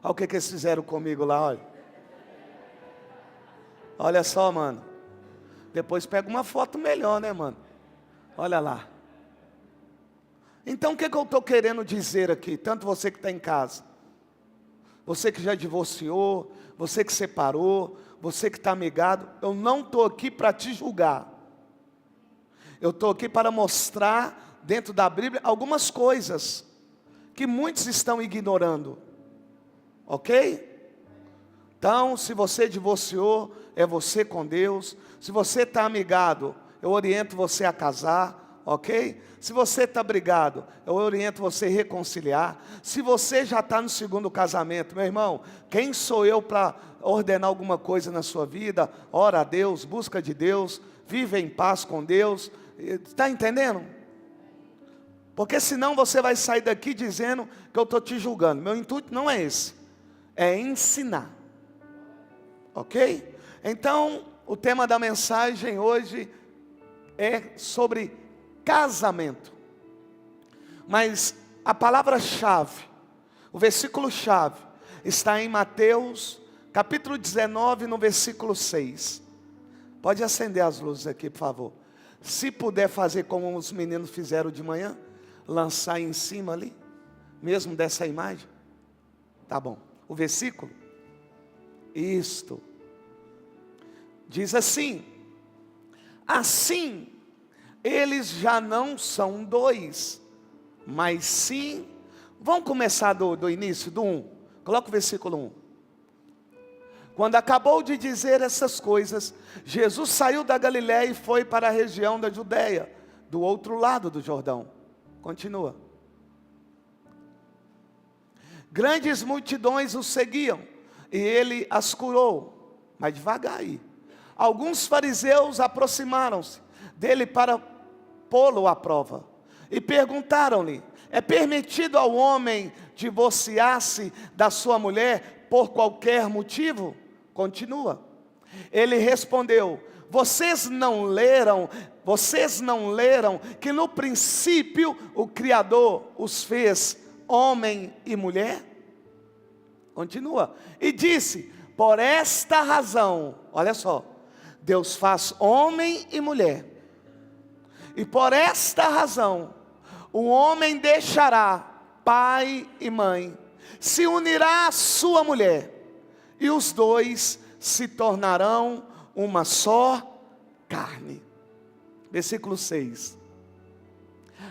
Olha o que eles fizeram comigo lá, olha. Olha só, mano. Depois pega uma foto melhor, né, mano? Olha lá. Então o que eu estou querendo dizer aqui? Tanto você que está em casa, você que já divorciou, você que separou, você que está amigado, eu não estou aqui para te julgar. Eu estou aqui para mostrar dentro da Bíblia algumas coisas que muitos estão ignorando. Ok? Então, se você divorciou, é você com Deus. Se você está amigado, eu oriento você a casar, ok? Se você está brigado, eu oriento você a reconciliar. Se você já está no segundo casamento, meu irmão, quem sou eu para ordenar alguma coisa na sua vida? Ora a Deus, busca de Deus, vive em paz com Deus. Está entendendo? Porque senão você vai sair daqui dizendo que eu estou te julgando. Meu intuito não é esse, é ensinar. Ok? Então, o tema da mensagem hoje é sobre casamento. Mas a palavra-chave, o versículo-chave, está em Mateus, capítulo 19, no versículo 6. Pode acender as luzes aqui, por favor. Se puder fazer como os meninos fizeram de manhã, lançar em cima ali, mesmo dessa imagem. Tá bom. O versículo. Isto. Diz assim: assim, eles já não são dois, mas sim. Vamos começar do início, do 1. Coloca o versículo 1. Quando acabou de dizer essas coisas, Jesus saiu da Galiléia e foi para a região da Judéia, do outro lado do Jordão. Continua. Grandes multidões o seguiam, e ele as curou. Mas devagar aí. Alguns fariseus aproximaram-se dele para pô-lo à prova. E perguntaram-lhe: é permitido ao homem divorciar-se da sua mulher por qualquer motivo? Continua. Ele respondeu: vocês não leram que no princípio o Criador os fez homem e mulher? Continua. E disse: por esta razão, olha só, Deus faz homem e mulher. E por esta razão, o homem deixará pai e mãe, se unirá à sua mulher, e os dois se tornarão uma só carne. Versículo 6.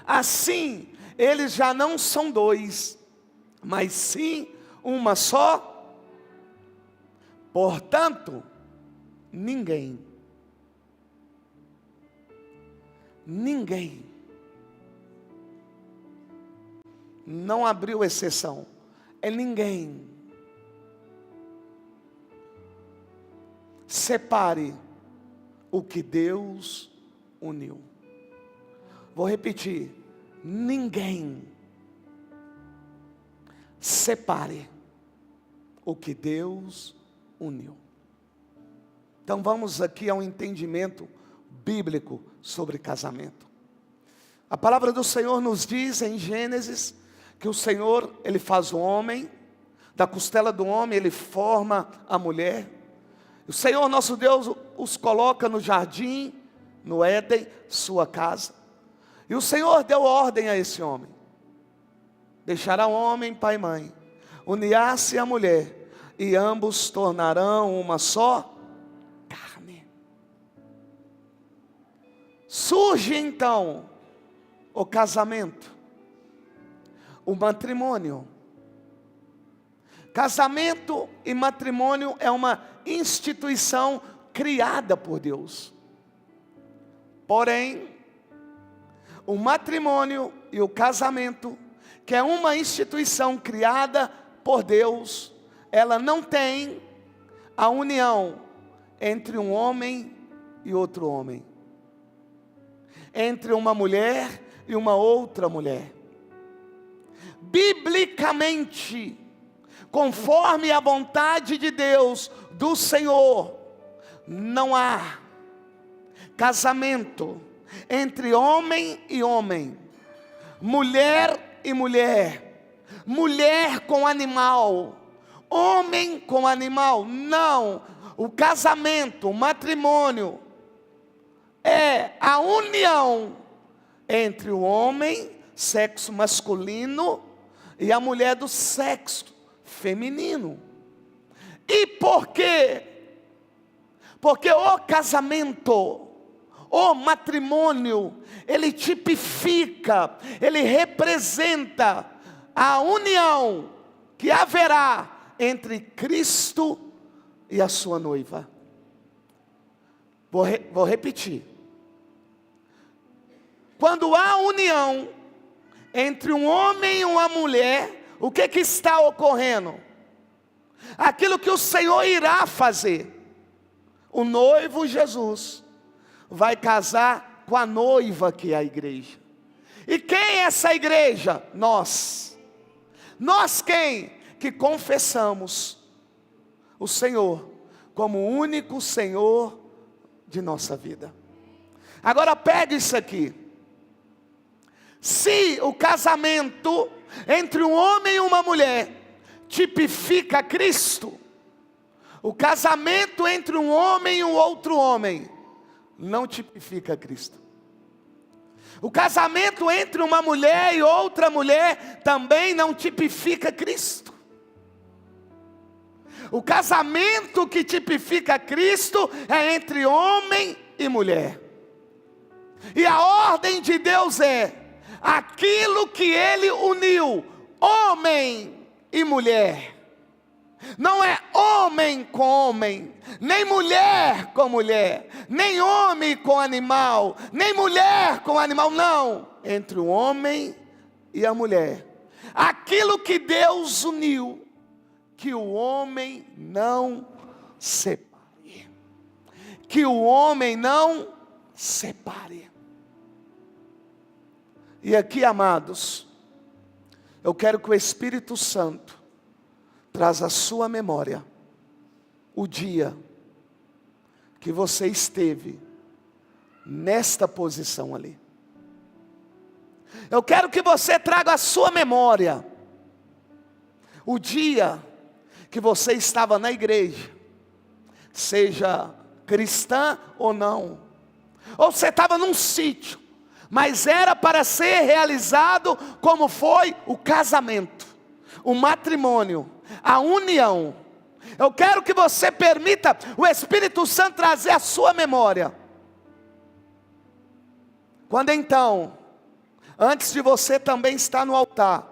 Assim, eles já não são dois, mas sim uma só. Portanto, ninguém não abriu exceção, é ninguém separe o que Deus uniu. Vou repetir: ninguém separe o que Deus uniu. Então vamos aqui a um entendimento bíblico sobre casamento. A palavra do Senhor nos diz em Gênesis que o Senhor, Ele faz o homem, da costela do homem Ele forma a mulher. O Senhor nosso Deus os coloca no jardim, no Éden, sua casa. E o Senhor deu ordem a esse homem: deixará o homem pai e mãe, unirá-se a mulher, e ambos tornarão uma só carne. Surge então o casamento, o matrimônio. Casamento e matrimônio é uma instituição criada por Deus. Porém, o matrimônio e o casamento, que é uma instituição criada por Deus, ela não tem a união entre um homem e outro homem, entre uma mulher e uma outra mulher. Biblicamente, conforme a vontade de Deus, do Senhor, não há casamento entre homem e homem, mulher e mulher, mulher com animal, homem com animal. Não. O casamento, o matrimônio, é a união entre o homem, sexo masculino, e a mulher do sexo feminino. E por quê? Porque o casamento, o matrimônio, ele tipifica, ele representa a união que haverá entre Cristo e a sua noiva. Vou repetir. Quando há união entre um homem e uma mulher, o que está ocorrendo? Aquilo que o Senhor irá fazer. O noivo Jesus vai casar com a noiva, que é a igreja. E quem é essa igreja? Nós. Nós quem? Que confessamos o Senhor como o único Senhor de nossa vida. Agora pega isso aqui. Se o casamento entre um homem e uma mulher tipifica Cristo, o casamento entre um homem e um outro homem não tipifica Cristo. O casamento entre uma mulher e outra mulher também não tipifica Cristo. O casamento que tipifica Cristo é entre homem e mulher. E a ordem de Deus é: aquilo que Ele uniu, homem e mulher. Não é homem com homem, nem mulher com mulher, nem homem com animal, nem mulher com animal, não. Entre o homem e a mulher. Aquilo que Deus uniu, que o homem não separe. Que o homem não separe. E aqui, amados, eu quero que o Espírito Santo traz à sua memória o dia que você esteve nesta posição ali. Eu quero que você traga à sua memória o dia que você estava na igreja, seja cristã ou não, ou você estava num sítio, mas era para ser realizado como foi o casamento, o matrimônio, a união. Eu quero que você permita o Espírito Santo trazer a sua memória. Quando então, antes de você também estar no altar,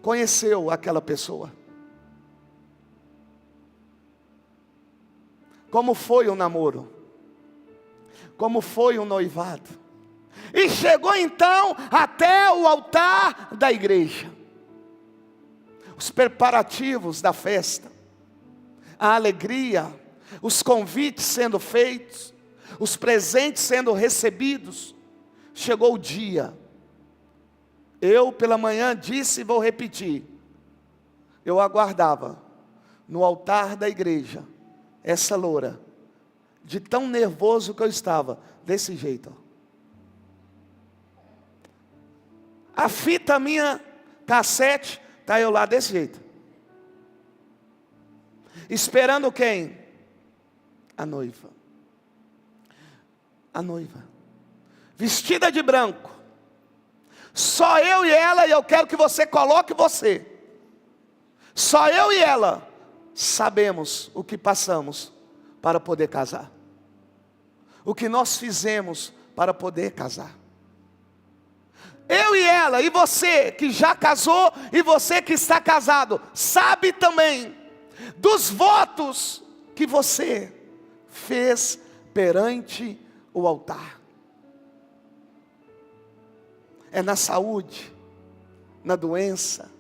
conheceu aquela pessoa. Como foi o namoro? Como foi o noivado? E chegou então até o altar da igreja. Os preparativos da festa, a alegria, os convites sendo feitos, os presentes sendo recebidos. Chegou o dia. Eu pela manhã disse e vou repetir. Eu aguardava no altar da igreja essa loura, de tão nervoso que eu estava, desse jeito. A fita minha, cassete, está eu lá desse jeito. Esperando quem? A noiva. A noiva. Vestida de branco. Só eu e ela, e eu quero que você coloque você. Só eu e ela sabemos o que passamos para poder casar. O que nós fizemos para poder casar. Eu e ela, e você que já casou, e você que está casado, sabe também dos votos que você fez perante o altar. É na saúde, na doença,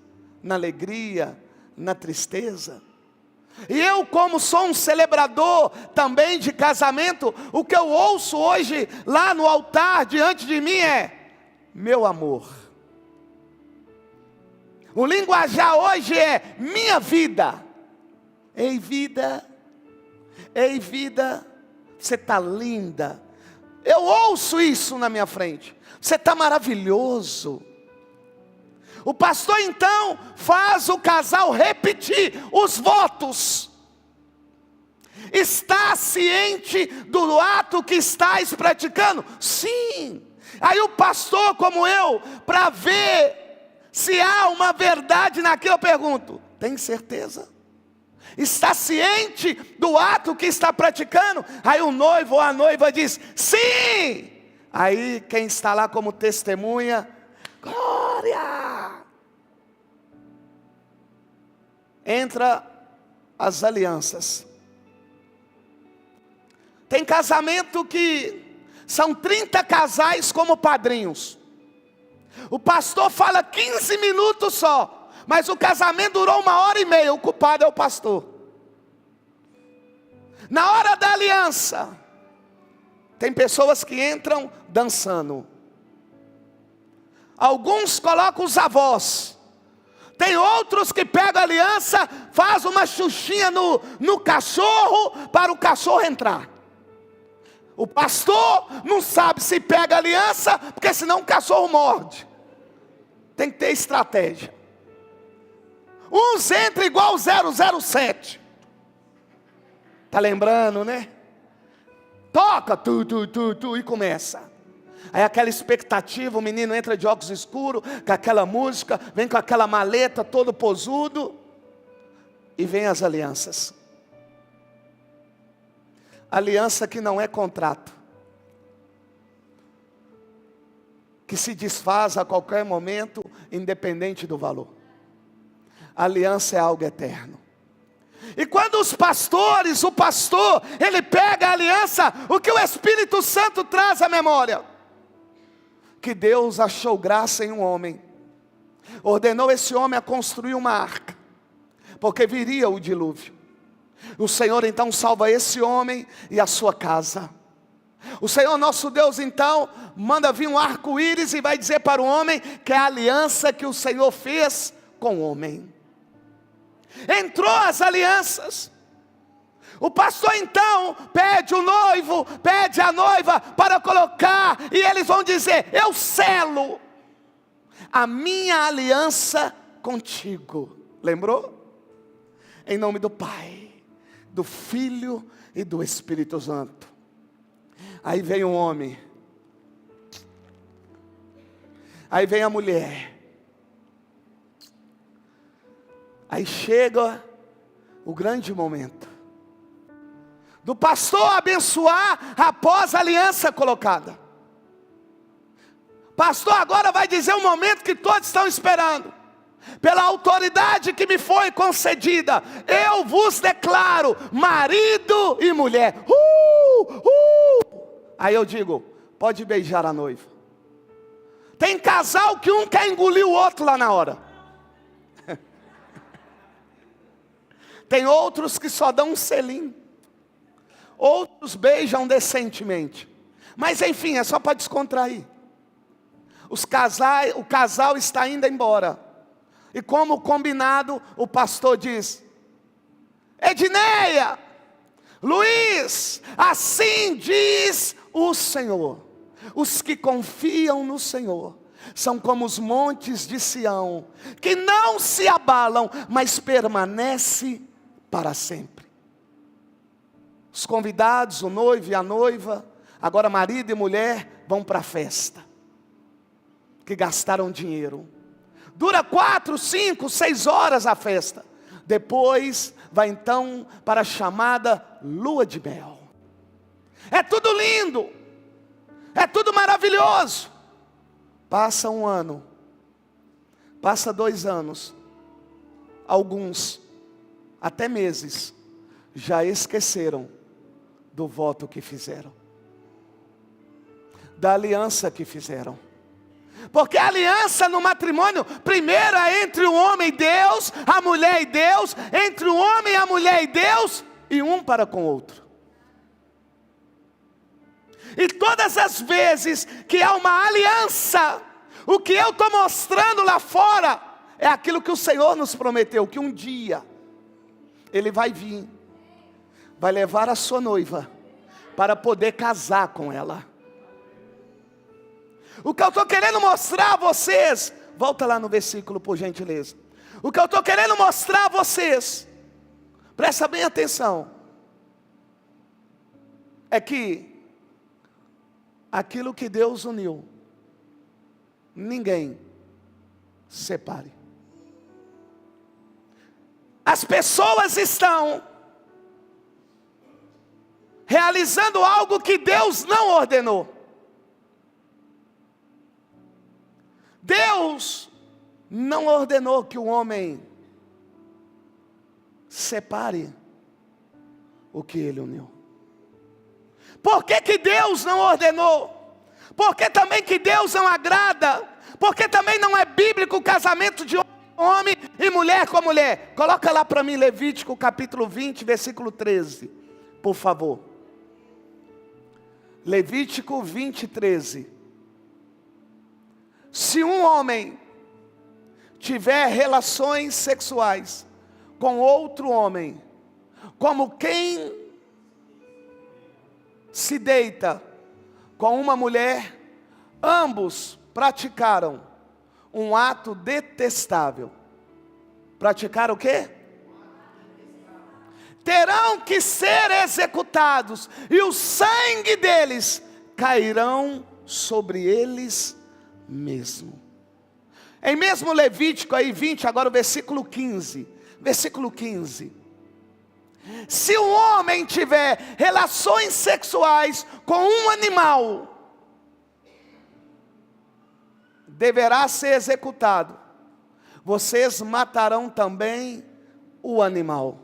na alegria, na tristeza. E eu, como sou um celebrador também de casamento, o que eu ouço hoje lá no altar diante de mim é: meu amor. O linguajar hoje é minha vida. Ei vida, você está linda. Eu ouço isso na minha frente. Você está maravilhoso. O pastor então faz o casal repetir os votos. Está ciente do ato que estáis praticando? Sim. Aí o pastor, como eu, para ver se há uma verdade naquilo, eu pergunto: tem certeza? Está ciente do ato que está praticando? Aí o noivo ou a noiva diz: sim. Aí quem está lá como testemunha: glória. Entra as alianças. Tem casamento que são 30 casais como padrinhos. O pastor fala 15 minutos só, mas o casamento durou 1h30, o culpado é o pastor. Na hora da aliança, tem pessoas que entram dançando. Alguns colocam os avós. Tem outros que pegam a aliança, faz uma xuxinha no cachorro, para o cachorro entrar. O pastor não sabe se pega a aliança, porque senão o cachorro morde. Tem que ter estratégia. Uns entram igual 007. Tá lembrando, né? Toca, tu, e começa. Aí aquela expectativa, o menino entra de óculos escuros, com aquela música, vem com aquela maleta, todo posudo. E vem as alianças. Aliança que não é contrato, que se desfaz a qualquer momento, independente do valor. Aliança é algo eterno. E quando o pastor, ele pega a aliança, o que o Espírito Santo traz à memória? Que Deus achou graça em um homem, ordenou esse homem a construir uma arca, porque viria o dilúvio. O Senhor então salva esse homem e a sua casa. O Senhor nosso Deus então manda vir um arco-íris e vai dizer para o homem que é a aliança que o Senhor fez com o homem. Entrou as alianças. O pastor então pede o noivo, pede a noiva para colocar, e eles vão dizer: eu selo a minha aliança contigo. Lembrou? Em nome do Pai, do Filho e do Espírito Santo. Aí vem o homem. Aí vem a mulher. Aí chega o grande momento do pastor abençoar após a aliança colocada. Pastor agora vai dizer o momento que todos estão esperando. Pela autoridade que me foi concedida, eu vos declaro marido e mulher. Aí eu digo: pode beijar a noiva. Tem casal que um quer engolir o outro lá na hora. Tem outros que só dão um selinho. Outros beijam decentemente. Mas enfim, é só para descontrair. O casal está indo embora. E como combinado, o pastor diz: Edneia, Luiz, assim diz o Senhor: os que confiam no Senhor são como os montes de Sião, que não se abalam, mas permanece para sempre. Os convidados, o noivo e a noiva, agora marido e mulher, vão para a festa, que gastaram dinheiro. Dura 4, 5, 6 horas a festa. Depois vai então para a chamada lua de mel. É tudo lindo, é tudo maravilhoso. Passa 1 ano, passa 2 anos, alguns até meses já esqueceram do voto que fizeram, da aliança que fizeram. Porque a aliança no matrimônio, primeiro é entre o homem e Deus, a mulher e Deus, entre o homem e a mulher e Deus, e um para com o outro. E todas as vezes que há uma aliança, o que eu estou mostrando lá fora, é aquilo que o Senhor nos prometeu, que um dia, Ele vai vir, vai levar a sua noiva, para poder casar com ela. O que eu estou querendo mostrar a vocês, Volta lá no versículo, por gentileza. O que eu estou querendo mostrar a vocês, presta bem atenção, é que aquilo que Deus uniu, ninguém separe. As pessoas estão realizando algo que Deus não ordenou. Deus não ordenou que o homem separe o que ele uniu. Por que que Deus não ordenou? Porque também que Deus não agrada. Porque também não é bíblico o casamento de homem e mulher com mulher. Coloca lá para mim Levítico capítulo 20, versículo 13, por favor. Levítico 20, 13. Se um homem tiver relações sexuais com outro homem, como quem se deita com uma mulher, ambos praticaram um ato detestável. Praticaram o quê? Terão que ser executados, e o sangue deles cairão sobre eles mesmo. Em mesmo Levítico aí 20, agora o versículo 15. Versículo 15. Se um homem tiver relações sexuais com um animal, deverá ser executado. Vocês matarão também o animal.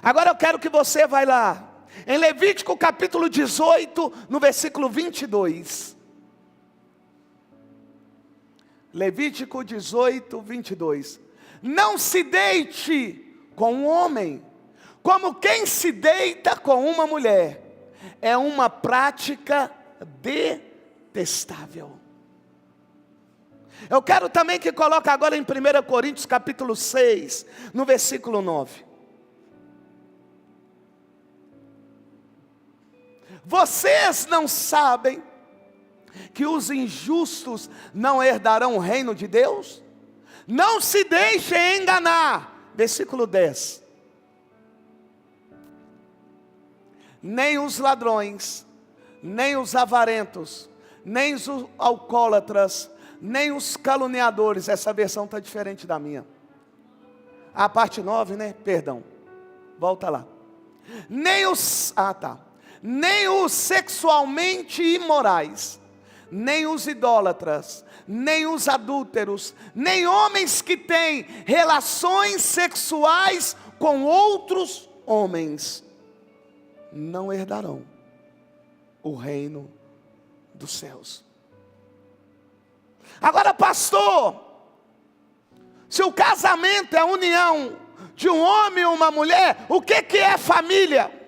Agora eu quero que você vá lá, em Levítico capítulo 18, no versículo 22. Levítico 18, 22. Não se deite com um homem, como quem se deita com uma mulher. É uma prática detestável. Eu quero também que coloque agora em 1 Coríntios capítulo 6, no versículo 9. Vocês não sabem que os injustos não herdarão o reino de Deus? Não se deixem enganar. Versículo 10. Nem os ladrões, nem os avarentos, nem os alcoólatras, nem os caluniadores. Essa versão está diferente da minha. A parte 9, né? Perdão. Volta lá. Nem os sexualmente imorais, nem os idólatras, nem os adúlteros, nem homens que têm relações sexuais com outros homens, não herdarão o reino dos céus. Agora, pastor, se o casamento é a união de um homem e uma mulher, o que é família?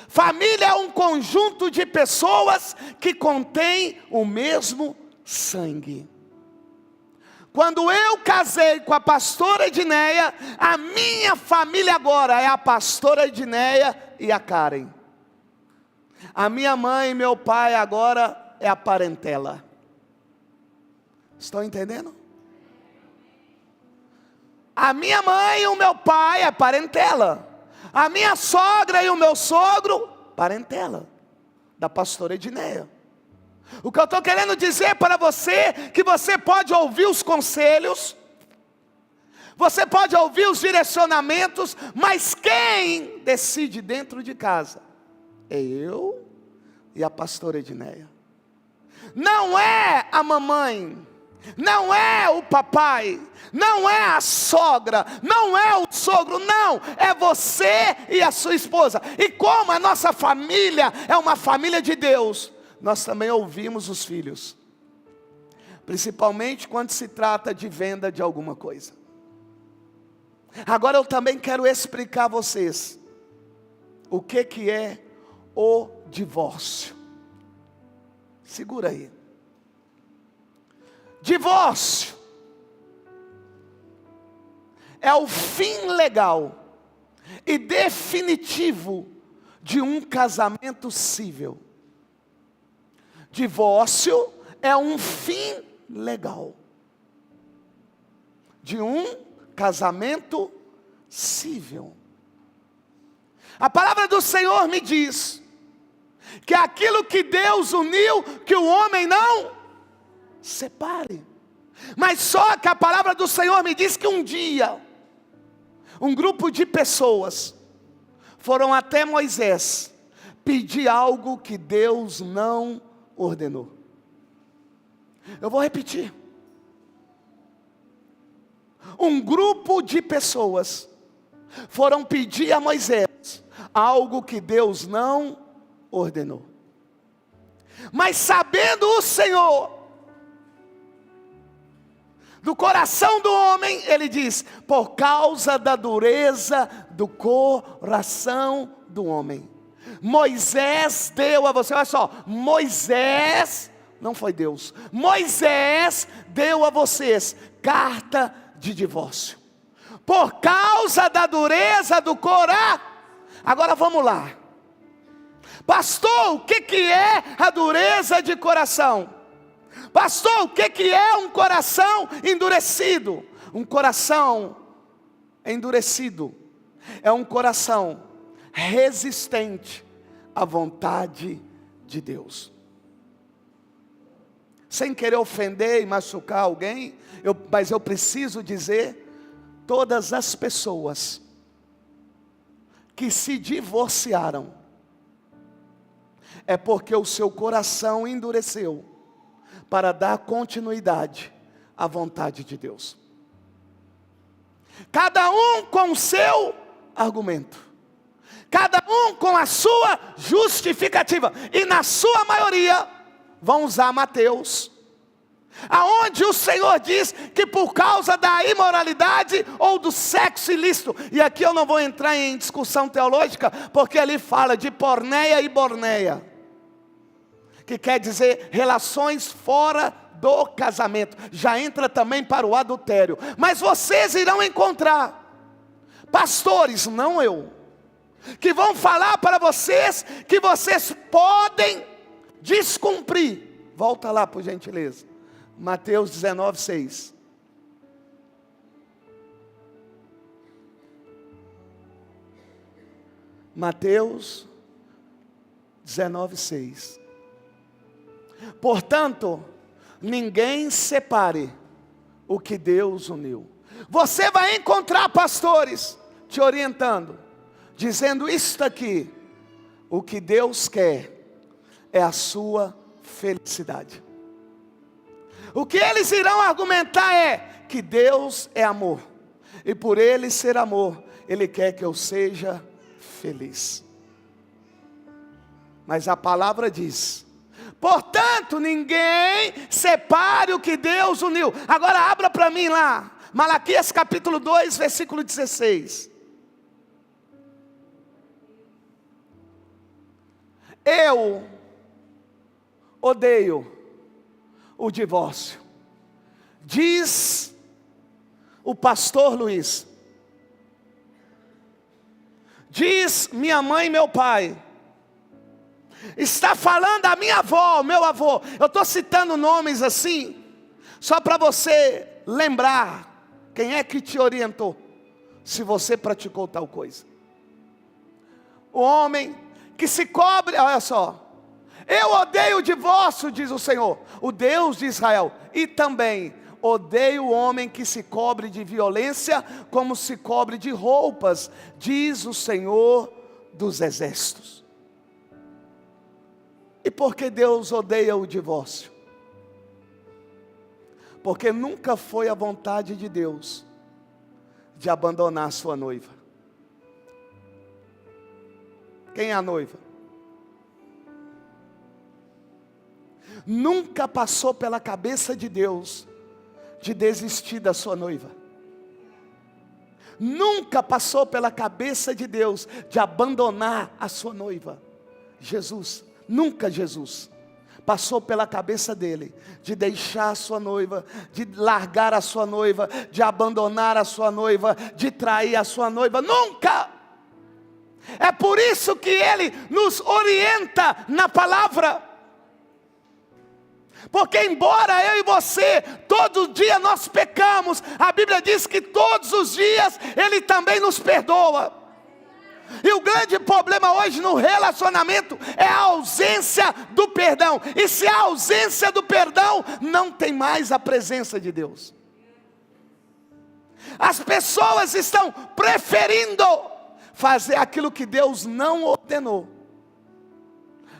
Família é um conjunto de pessoas que contém o mesmo sangue. Quando eu casei com a pastora Edneia, a minha família agora é a pastora Edneia e a Karen. A minha mãe e meu pai agora é a parentela. Estão entendendo? A minha mãe e o meu pai é parentela. A minha sogra e o meu sogro, parentela da pastora Edneia. O que eu estou querendo dizer para você, que você pode ouvir os conselhos, você pode ouvir os direcionamentos, mas quem decide dentro de casa é eu e a pastora Edneia. Não é a mamãe, não é o papai, não é a sogra, não é o sogro, não, é você e a sua esposa. E como a nossa família é uma família de Deus, nós também ouvimos os filhos, principalmente quando se trata de venda de alguma coisa. Agora eu também quero explicar a vocês o que é o divórcio. Segura aí. Divórcio é o fim legal e definitivo de um casamento civil. Divórcio é um fim legal de um casamento cível. A palavra do Senhor me diz que aquilo que Deus uniu, que o homem não separe. Mas só que a palavra do Senhor me diz que um dia, um grupo de pessoas foram até Moisés pedir algo que Deus não ordenou. Eu vou repetir. Um grupo de pessoas foram pedir a Moisés algo que Deus não ordenou. Mas sabendo o Senhor do coração do homem, ele diz: por causa da dureza do coração do homem, Moisés deu a você, olha só, Moisés, não foi Deus, Moisés deu a vocês carta de divórcio, por causa da dureza do coração. Agora vamos lá, pastor, o que é a dureza de coração? Pastor, o que é um coração endurecido? Um coração endurecido é um coração resistente à vontade de Deus. Sem querer ofender e machucar alguém, mas eu preciso dizer, todas as pessoas que se divorciaram, é porque o seu coração endureceu para dar continuidade à vontade de Deus. Cada um com o seu argumento, cada um com a sua justificativa, e na sua maioria vão usar Mateus, aonde o Senhor diz que por causa da imoralidade ou do sexo ilícito, e aqui eu não vou entrar em discussão teológica, porque ali fala de porneia e borneia, que quer dizer relações fora do casamento, já entra também para o adultério. Mas vocês irão encontrar pastores, não eu, que vão falar para vocês que vocês podem descumprir. Volta lá por gentileza, Mateus 19:6. Mateus 19:6. Portanto, ninguém separe o que Deus uniu. Você vai encontrar pastores te orientando, dizendo isto aqui: o que Deus quer é a sua felicidade. O que eles irão argumentar é que Deus é amor, e por Ele ser amor, Ele quer que eu seja feliz. Mas a palavra diz: portanto, ninguém separe o que Deus uniu. Agora abra para mim lá, Malaquias capítulo 2, versículo 16. Eu odeio o divórcio, diz o pastor Luiz, diz minha mãe e meu pai, está falando a minha avó, meu avô. Eu estou citando nomes assim, só para você lembrar quem é que te orientou, se você praticou tal coisa. O homem que se cobre, olha só, eu odeio o divórcio, diz o Senhor, o Deus de Israel, e também odeio o homem que se cobre de violência, como se cobre de roupas, diz o Senhor dos exércitos. E por que Deus odeia o divórcio? Porque nunca foi a vontade de Deus de abandonar a sua noiva. Quem é a noiva? Nunca passou pela cabeça de Deus de desistir da sua noiva. Nunca passou pela cabeça de Deus de abandonar a sua noiva. Jesus, nunca Jesus passou pela cabeça dele de deixar a sua noiva, de largar a sua noiva, de abandonar a sua noiva, de trair a sua noiva. Nunca! É por isso que ele nos orienta na palavra. Porque embora eu e você, todo dia nós pecamos, a Bíblia diz que todos os dias Ele também nos perdoa. E o grande problema hoje no relacionamento é a ausência do perdão. E se há ausência do perdão, não tem mais a presença de Deus. As pessoas estão preferindo fazer aquilo que Deus não ordenou,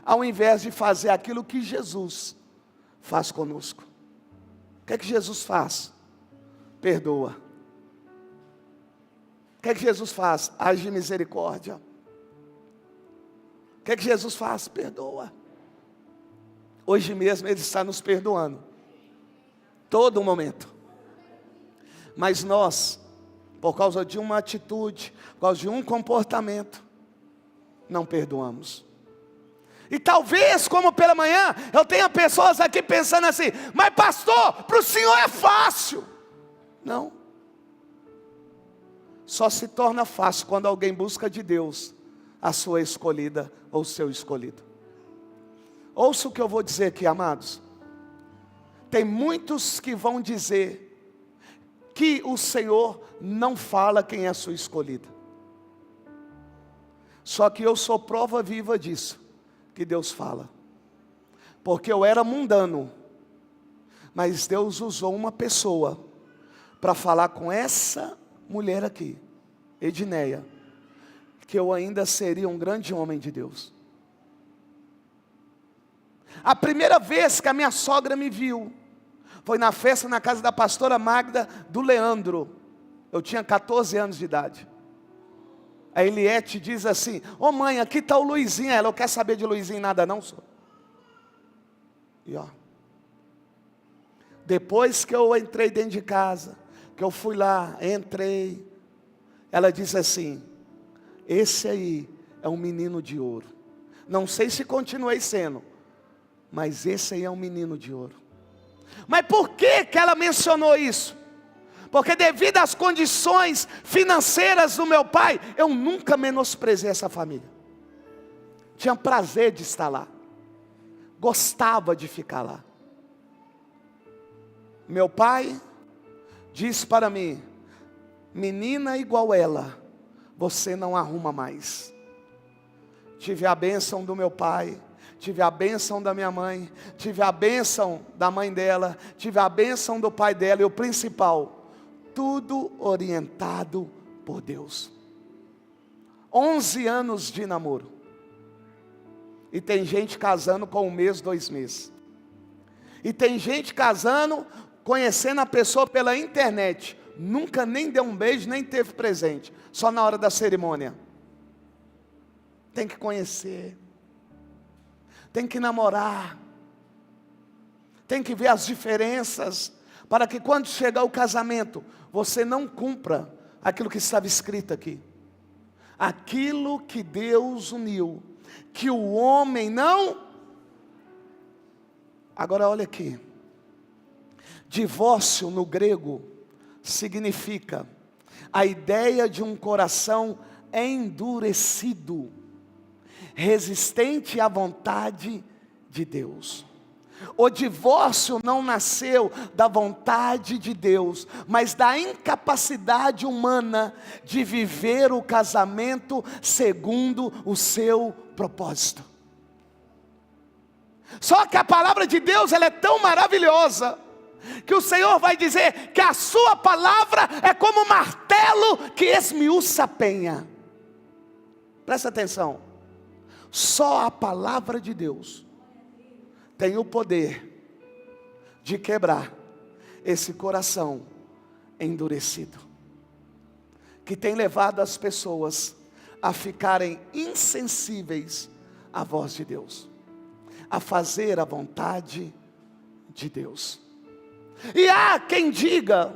ao invés de fazer aquilo que Jesus faz conosco. O que é que Jesus faz? Perdoa. O que é que Jesus faz? Age de misericórdia. O que é que Jesus faz? Perdoa. Hoje mesmo Ele está nos perdoando, todo momento. Mas nós, por causa de uma atitude, por causa de um comportamento, não perdoamos. E talvez, como pela manhã, eu tenha pessoas aqui pensando assim: mas pastor, para o senhor é fácil. Não. Só se torna fácil quando alguém busca de Deus a sua escolhida ou o seu escolhido. Ouça o que eu vou dizer aqui, amados. Tem muitos que vão dizer que o Senhor não fala quem é a sua escolhida. Só que eu sou prova viva disso, que Deus fala. Porque eu era mundano, mas Deus usou uma pessoa para falar com essa mulher aqui, Edneia, que eu ainda seria um grande homem de Deus. A primeira vez que a minha sogra me viu foi na festa na casa da pastora Magda do Leandro. Eu tinha 14 anos de idade. A Eliette diz assim: ô mãe, aqui está o Luizinho. Ela: eu quero saber de Luizinho nada não, senhor. E ó, depois que eu entrei dentro de casa, que eu fui lá, entrei, ela disse assim: esse aí é um menino de ouro. Não sei se continuei sendo, mas esse aí é um menino de ouro. Mas por que que ela mencionou isso? Porque devido às condições financeiras do meu pai, eu nunca menosprezei essa família. Tinha prazer de estar lá. Gostava de ficar lá. Meu pai disse para mim: menina igual ela, você não arruma mais. Tive a bênção do meu pai, tive a bênção da minha mãe, tive a bênção da mãe dela, tive a bênção do pai dela, e o principal, tudo orientado por Deus. 11 anos de namoro. E tem gente casando com 1 mês, 2 meses. E tem gente casando, conhecendo a pessoa pela internet. Nunca nem deu um beijo, nem teve presente. Só na hora da cerimônia. Tem que conhecer. Tem que namorar. Tem que ver as diferenças, para que quando chegar o casamento, você não cumpra aquilo que estava escrito aqui. Aquilo que Deus uniu, que o homem não... Agora olha aqui. Divórcio no grego significa a ideia de um coração endurecido, resistente à vontade de Deus. O divórcio não nasceu da vontade de Deus, mas da incapacidade humana de viver o casamento segundo o seu propósito. Só que a palavra de Deus, ela é tão maravilhosa, que o Senhor vai dizer que a sua palavra é como um martelo que esmiuça a penha. Presta atenção. Só a palavra de Deus tem o poder de quebrar esse coração endurecido, que tem levado as pessoas a ficarem insensíveis à voz de Deus, a fazer a vontade de Deus. E há quem diga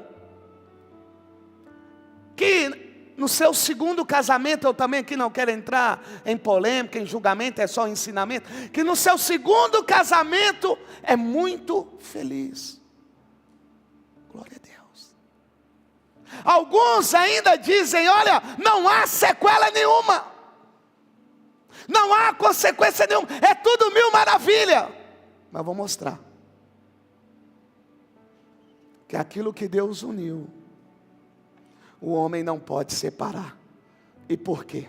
que no seu segundo casamento, eu também aqui não quero entrar em polêmica, em julgamento, é só ensinamento, que no seu segundo casamento é muito feliz. Glória a Deus. Alguns ainda dizem: olha, não há sequela nenhuma, não há consequência nenhuma, é tudo mil maravilha. Mas vou mostrar. que aquilo que Deus uniu, o homem não pode separar. E por quê?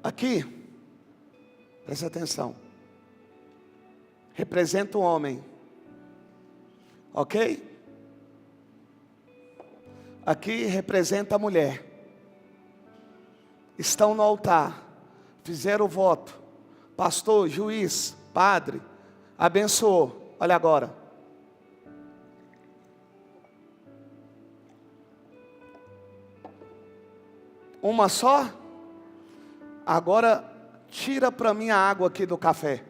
Aqui, presta atenção, representa o homem, ok? Aqui representa a mulher. Estão no altar, fizeram o voto, pastor, juiz, padre, abençoou. Olha agora. Uma só? Agora tira para mim a água aqui do café.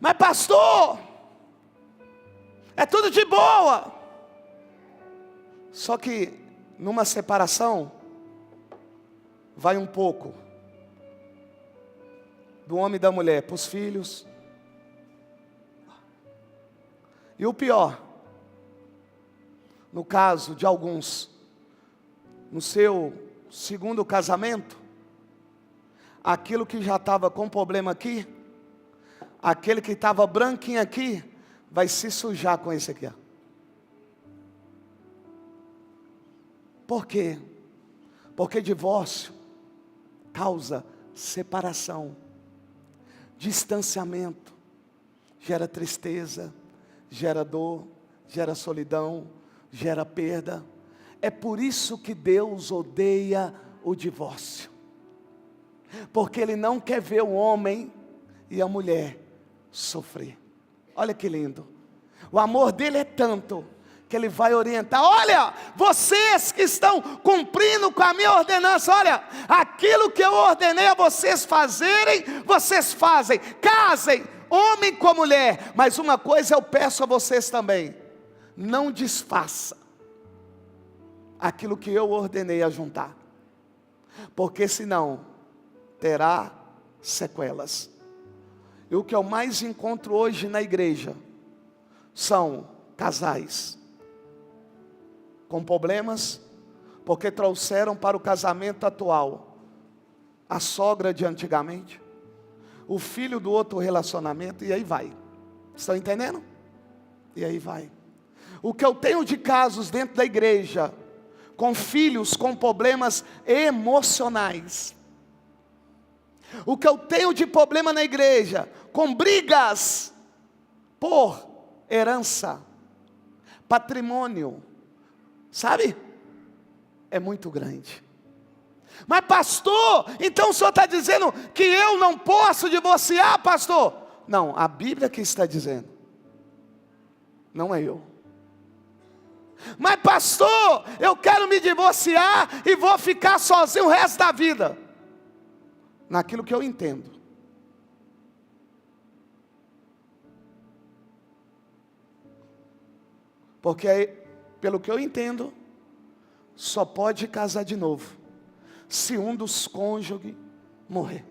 Mas pastor, é tudo de boa. Só que numa separação, vai um pouco do homem e da mulher para os filhos. E o pior, no caso de alguns, no seu segundo casamento, aquilo que já estava com problema aqui, aquele que estava branquinho aqui, vai se sujar com esse aqui. Ó. Por quê? Porque divórcio causa separação, distanciamento, gera tristeza, gera dor, gera solidão, gera perda. É por isso que Deus odeia o divórcio. Porque Ele não quer ver o homem e a mulher sofrer. Olha que lindo. O amor dele é tanto que Ele vai orientar. Olha, vocês que estão cumprindo com a minha ordenança, olha, aquilo que eu ordenei a vocês fazerem, vocês fazem. Casem, homem com mulher. Mas uma coisa eu peço a vocês também: não desfaça aquilo que eu ordenei a juntar, porque senão terá sequelas. E o que eu mais encontro hoje na igreja são casais com problemas, porque trouxeram para o casamento atual a sogra de antigamente, o filho do outro relacionamento, e aí vai. Estão entendendo? E aí vai. O que eu tenho de casos dentro da igreja, com filhos com problemas emocionais. O que eu tenho de problema na igreja, com brigas por herança, patrimônio, sabe? É muito grande. Mas pastor, então o senhor está dizendo que eu não posso divorciar, pastor? Não, a Bíblia que está dizendo, não é eu. Mas pastor, eu quero me divorciar e vou ficar sozinho o resto da vida. Naquilo que eu entendo. Porque pelo que eu entendo, só pode casar de novo se um dos cônjuges morrer.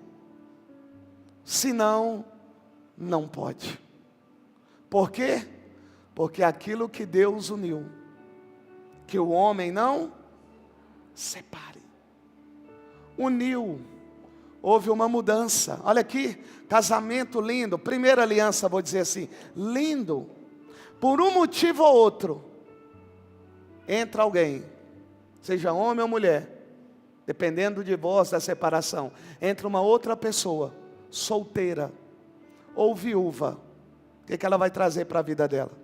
Senão, não pode. Por quê? Porque aquilo que Deus uniu, que o homem não separe. Uniu. Houve uma mudança. Olha aqui, casamento lindo, primeira aliança, vou dizer assim, lindo. Por um motivo ou outro, entra alguém, seja homem ou mulher, dependendo do divórcio, da separação, entra uma outra pessoa, solteira ou viúva, o que ela vai trazer para a vida dela?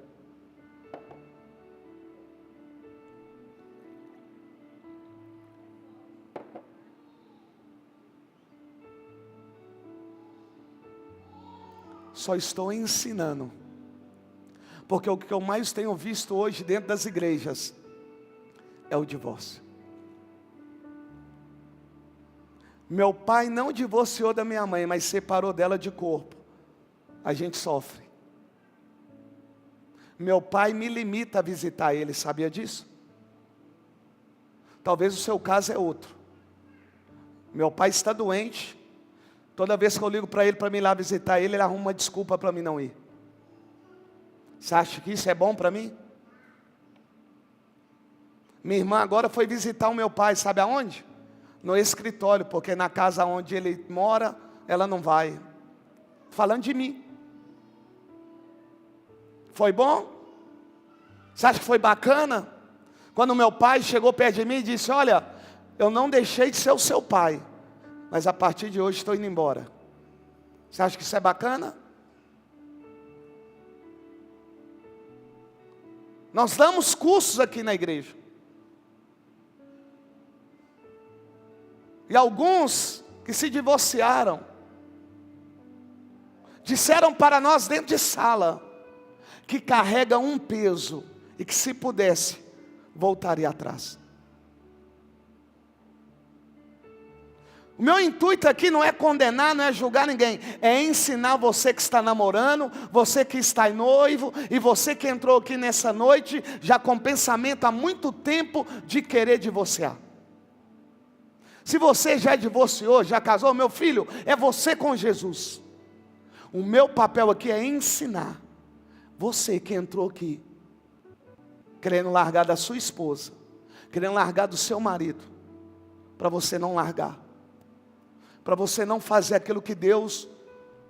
Só estou ensinando, porque o que eu mais tenho visto hoje dentro das igrejas é o divórcio. Meu pai não divorciou da minha mãe, mas separou dela de corpo. A gente sofre. Meu pai me limita a visitar ele, sabia disso? Talvez o seu caso é outro. Meu pai está doente. Toda vez que eu ligo para ele para me ir lá visitar ele, ele arruma uma desculpa para mim não ir. Você acha que isso é bom para mim? Minha irmã agora foi visitar o meu pai, sabe aonde? No escritório, porque na casa onde ele mora, ela não vai. Falando de mim. Foi bom? Você acha que foi bacana? Quando meu pai chegou perto de mim e disse: olha, eu não deixei de ser o seu pai, mas a partir de hoje estou indo embora. Você acha que isso é bacana? Nós damos cursos aqui na igreja. E alguns que se divorciaram, disseram para nós dentro de sala, que carrega um peso, e que se pudesse, voltaria atrás. O meu intuito aqui não é condenar, não é julgar ninguém, é ensinar você que está namorando, você que está noivo, e você que entrou aqui nessa noite, já com pensamento há muito tempo de querer divorciar. Se você já divorciou, já casou, meu filho, é você com Jesus. O meu papel aqui é ensinar você que entrou aqui, querendo largar da sua esposa, querendo largar do seu marido, para você não largar, para você não fazer aquilo que Deus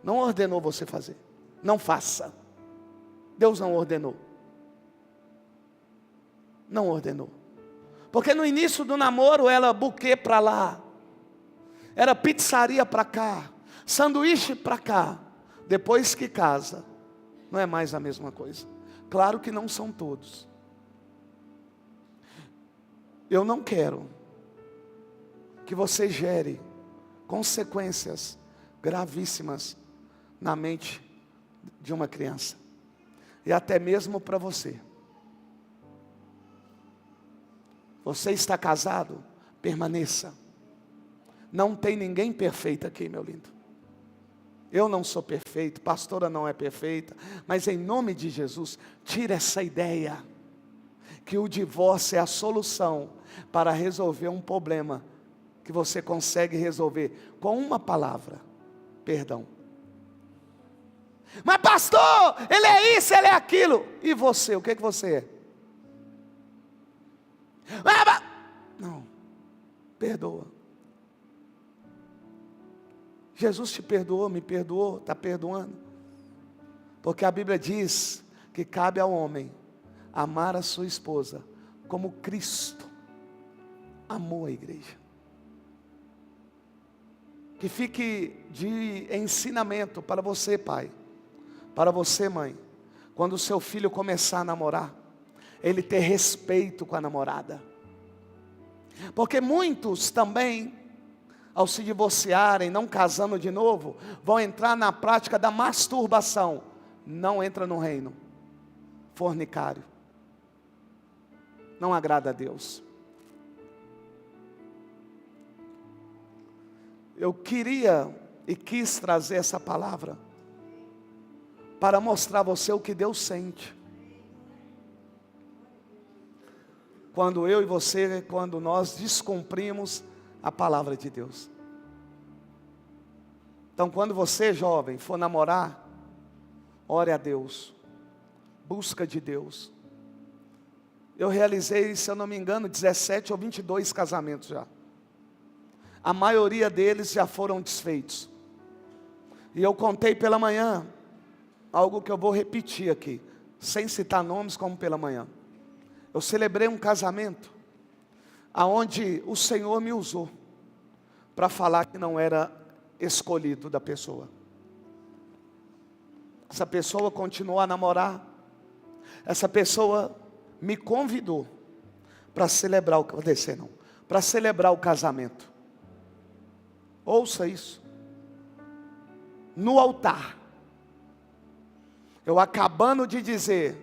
não ordenou você fazer. Não faça. Deus não ordenou. Não ordenou. Porque no início do namoro era buquê para lá, era pizzaria para cá, sanduíche para cá. Depois que casa, não é mais a mesma coisa. Claro que não são todos. Eu não quero que você gere consequências gravíssimas na mente de uma criança, e até mesmo para você. Você está casado? Permaneça. Não tem ninguém perfeito aqui, meu lindo. Eu não sou perfeito, pastora não é perfeita, mas em nome de Jesus, tira essa ideia que o divórcio é a solução para resolver um problema que você consegue resolver com uma palavra: perdão. Mas pastor, ele é isso, ele é aquilo. E você, o que você é? Não, perdoa. Jesus te perdoou, me perdoou, está perdoando. Porque a Bíblia diz que cabe ao homem amar a sua esposa como Cristo amou a igreja. Que fique de ensinamento para você, pai, para você, mãe, quando o seu filho começar a namorar, ele ter respeito com a namorada. Porque muitos também, ao se divorciarem, não casando de novo, vão entrar na prática da masturbação. Não entra no reino. Fornicário. Não agrada a Deus. Eu queria e quis trazer essa palavra para mostrar a você o que Deus sente quando eu e você, quando nós descumprimos a palavra de Deus. Então, quando você, jovem, for namorar, ore a Deus, busca de Deus. Eu realizei, se eu não me engano, 17 ou 22 casamentos já. A maioria deles já foram desfeitos. E eu contei pela manhã, algo que eu vou repetir aqui, sem citar nomes, como pela manhã. Eu celebrei um casamento, aonde o Senhor me usou para falar que não era escolhido da pessoa. Essa pessoa continuou a namorar. Essa pessoa me convidou para celebrar para celebrar o casamento. Ouça isso. No altar, eu acabando de dizer,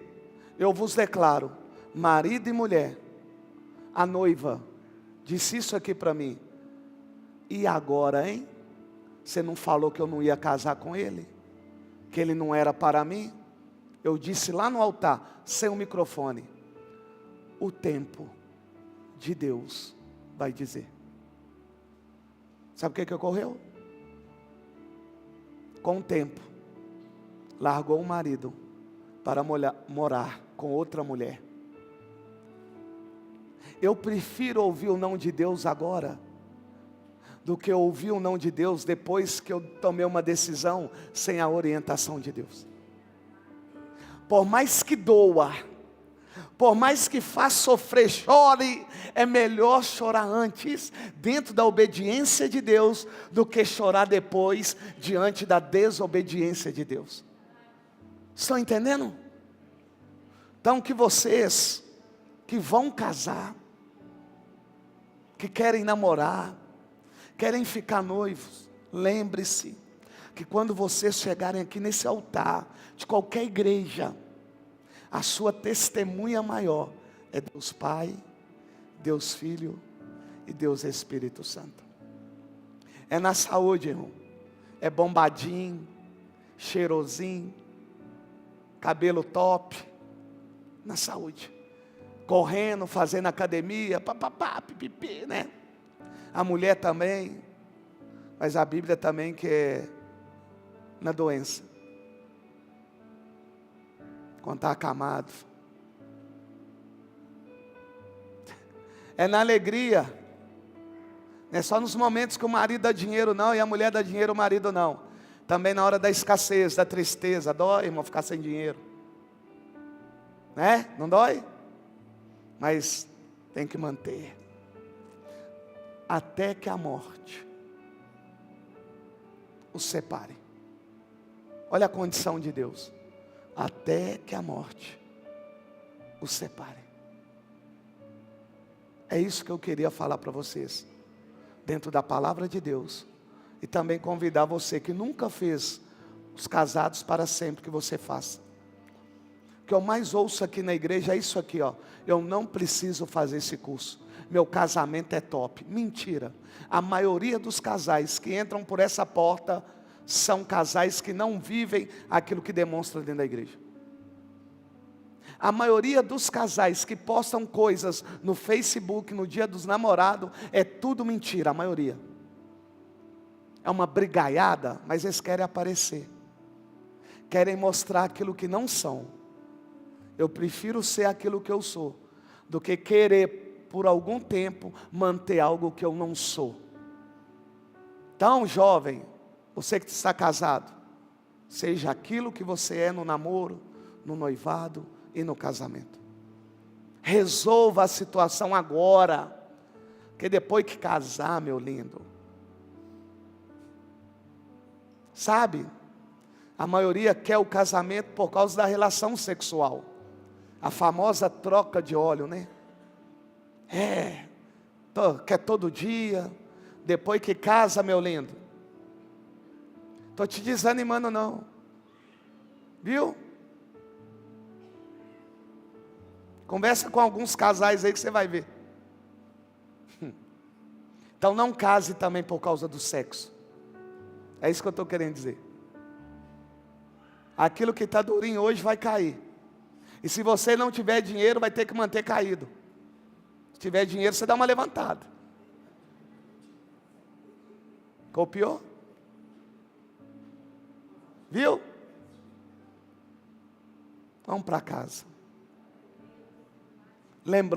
eu vos declaro, marido e mulher, a noiva disse isso aqui para mim. E agora, hein? Você não falou que eu não ia casar com ele? Que ele não era para mim? Eu disse lá no altar, sem o microfone, o tempo de Deus vai dizer. Sabe o que ocorreu? Com o tempo, largou o marido, para morar com outra mulher. Eu prefiro ouvir o não de Deus agora, do que ouvir o não de Deus depois que eu tomei uma decisão sem a orientação de Deus. Por mais que doa, por mais que faça sofrer, chore, é melhor chorar antes, dentro da obediência de Deus, do que chorar depois, diante da desobediência de Deus. Estão entendendo? Então, que vocês que vão casar, que querem namorar, querem ficar noivos, lembre-se que quando vocês chegarem aqui nesse altar, de qualquer igreja, a sua testemunha maior é Deus Pai, Deus Filho e Deus Espírito Santo. É na saúde, irmão. É bombadinho, cheirosinho, cabelo top, na saúde. Correndo, fazendo academia, papapá, pipipi, né? A mulher também, mas a Bíblia também que é na doença. Quando está acamado. É na alegria. Não é só nos momentos que o marido dá dinheiro não, e a mulher dá dinheiro, o marido não. Também na hora da escassez, da tristeza. Dói, irmão, ficar sem dinheiro. Né? Não dói? Mas tem que manter. Até que a morte os separe. Olha a condição de Deus. Até que a morte os separe. É isso que eu queria falar para vocês, dentro da palavra de Deus, e também convidar você que nunca fez os casados para sempre, que você faça. O que eu mais ouço aqui na igreja é isso aqui, ó. Eu não preciso fazer esse curso, meu casamento é top. Mentira. A maioria dos casais que entram por essa porta são casais que não vivem aquilo que demonstra dentro da igreja. A maioria dos casais que postam coisas no Facebook no dia dos namorados é tudo mentira, a maioria. É uma brigaiada, mas eles querem aparecer. Querem mostrar aquilo que não são. Eu prefiro ser aquilo que eu sou, do que querer por algum tempo manter algo que eu não sou. Então, jovem, você que está casado, seja aquilo que você é no namoro, no noivado e no casamento. Resolva a situação agora, porque depois que casar, meu lindo, sabe, a maioria quer o casamento por causa da relação sexual, a famosa troca de óleo, né? Quer todo dia, depois que casa, meu lindo, estou te desanimando não, viu? Conversa com alguns casais aí que você vai ver. Então não case também por causa do sexo. É isso que eu estou querendo dizer. Aquilo que está durinho hoje vai cair. E se você não tiver dinheiro, vai ter que manter caído. Se tiver dinheiro, você dá uma levantada. Copiou? Viu? Vamos para casa. Lembrando.